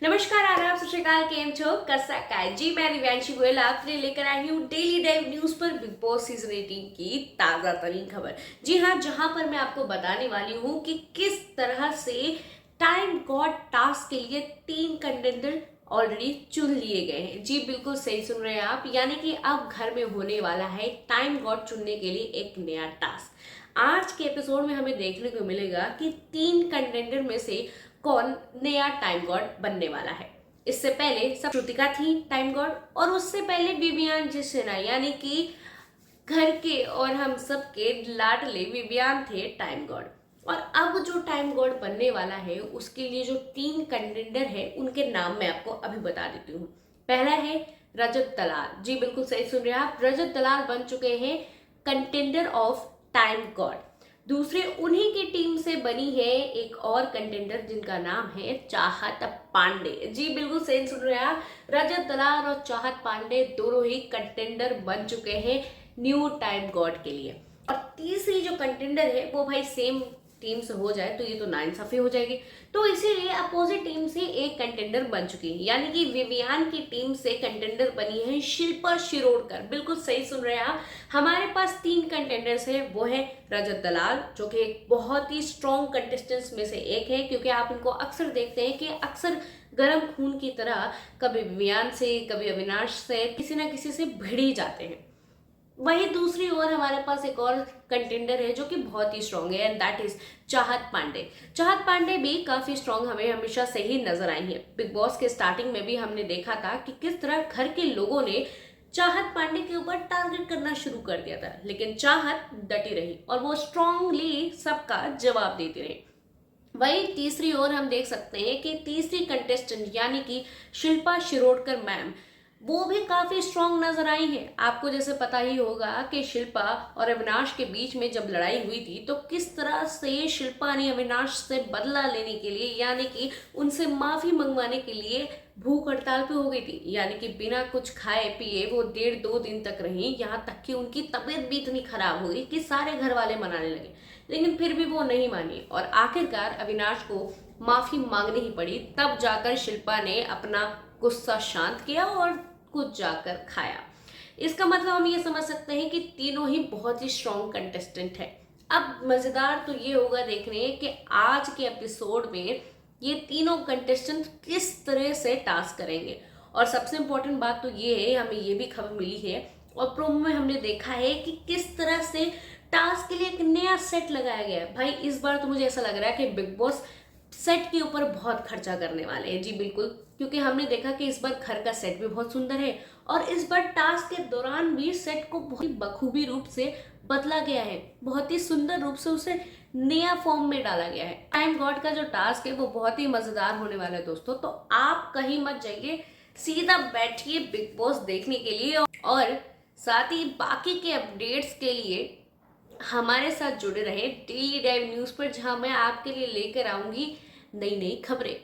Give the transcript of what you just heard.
नमस्कार, आदाब, सत श्री अकाल, केम छो, कैसा काय जी। मैं दिव्यांशी गोयल आपके लिए लेकर आई हूँ डेली डाइव न्यूज पर बिग बॉस सीजन 18 की ताजा तरीन खबर। जी हाँ, जहां पर मैं आपको बताने वाली हूँ कि किस तरह से टाइम गॉड टास्क के लिए 3 कंटेंडर ऑलरेडी चुन लिए गए हैं। जी बिल्कुल सही सुन रहे हैं आप, यानी कि अब घर में होने वाला है टाइम गॉड चुनने के लिए एक नया टास्क। आज के एपिसोड में हमें देखने को मिलेगा कि 3 कंटेंडर में से कौन नया टाइम गॉड बनने वाला है। इससे पहले सब श्रुतिका थी टाइम गॉड, और उससे पहले विवियान जी सिन्हा, यानी कि घर के और हम सब के लाडले विवियान थे टाइम गॉड। और अब जो टाइम गॉड बनने वाला है उसके लिए जो 3 कंटेंडर है उनके नाम मैं आपको अभी बता देती हूँ। पहला है रजत दलाल। जी बिल्कुल सही सुन रहे हैं आप, रजत दलाल बन चुके हैं कंटेंडर ऑफ टाइम गॉड। दूसरे उन्हीं की टीम से बनी है एक और कंटेंडर जिनका नाम है चाहत पांडे। जी बिल्कुल सही सुन रहे हैं आप, रजत दलाल और चाहत पांडे दोनों ही कंटेंडर बन चुके हैं न्यू टाइम गॉड के लिए। और तीसरी जो कंटेंडर है वो भाई सेम टीम से हो जाए तो ये तो नाइंसाफी हो जाएगी, तो इसीलिए अपोजिट टीम से एक कंटेंडर बन चुकी है, यानी कि विवियान की टीम से कंटेंडर बनी है शिल्पा शिरोडकर। बिल्कुल सही सुन रहे हैं आप, हमारे पास 3 कंटेंडर्स है। वो है रजत दलाल, जो कि एक बहुत ही स्ट्रॉन्ग कंटेस्टेंट्स में से एक है, क्योंकि आप इनको अक्सर देखते हैं कि अक्सर गर्म खून की तरह कभी विवियान से, कभी अविनाश से, किसी ना किसी से भिड़ ही जाते हैं। वही दूसरी ओर हमारे पास एक और कंटेंडर है जो कि बहुत ही स्ट्रांग है, एंड दैट इज चाहत पांडे। चाहत पांडे भी काफी स्ट्रांग हमें हमेशा से ही नजर आई है। बिग बॉस के स्टार्टिंग में भी हमने देखा था कि किस तरह घर के लोगों ने चाहत पांडे के ऊपर टारगेट करना शुरू कर दिया था, लेकिन चाहत डटी रही और वो स्ट्रांगली सबका जवाब देती रही। वही तीसरी ओर हम देख सकते हैं कि तीसरी कंटेस्टेंट यानी कि शिल्पा शिरोडकर मैम, वो भी काफी स्ट्रांग नजर आई है। आपको जैसे पता ही होगा कि शिल्पा और अविनाश के बीच में जब लड़ाई हुई थी तो किस तरह से शिल्पा ने अविनाश से बदला लेने के लिए, यानी कि उनसे माफी मंगवाने के लिए भूख हड़ताल पे हो गई थी, यानी कि बिना कुछ खाए पिए वो 1.5-2 दिन तक रही। यहाँ तक कि उनकी तबीयत भी इतनी खराब हो गई कि सारे घर वाले मनाने लगे, लेकिन फिर भी वो नहीं मानी और आखिरकार अविनाश को माफी मांगनी ही पड़ी। तब जाकर शिल्पा ने अपना गुस्सा शांत किया और कुछ जाकर खाया। इसका मतलब हम ये समझ सकते हैं कि तीनों ही बहुत ही स्ट्रॉन्ग कंटेस्टेंट है। अब मजेदार तो ये होगा देखने कि आज के एपिसोड में ये तीनों कंटेस्टेंट किस तरह से टास्क करेंगे। और सबसे इम्पोर्टेंट बात तो ये है, हमें ये भी खबर मिली है और प्रोमो में हमने देखा है कि किस तरह से टास्क के लिए एक नया सेट लगाया गया है। भाई इस बार तो मुझे ऐसा लग रहा है कि बिग बॉस सेट के ऊपर बहुत खर्चा करने वाले हैं। जी बिल्कुल, क्योंकि हमने देखा कि इस बार घर का सेट भी बहुत सुंदर है और इस बार टास्क के दौरान भी सेट को बहुत ही बखूबी रूप से बदला गया है, बहुत ही सुंदर रूप से उसे नया फॉर्म में डाला गया है। टाइम गॉड का जो टास्क है वो बहुत ही मजेदार होने वाला है दोस्तों, तो आप कहीं मत जाइए, सीधा बैठिए बिग बॉस देखने के लिए और साथ ही बाकी के अपडेट्स के लिए हमारे साथ जुड़े रहे डेली डाइव न्यूज पर, जहां मैं आपके लिए लेकर आऊंगी नई नई खबरें।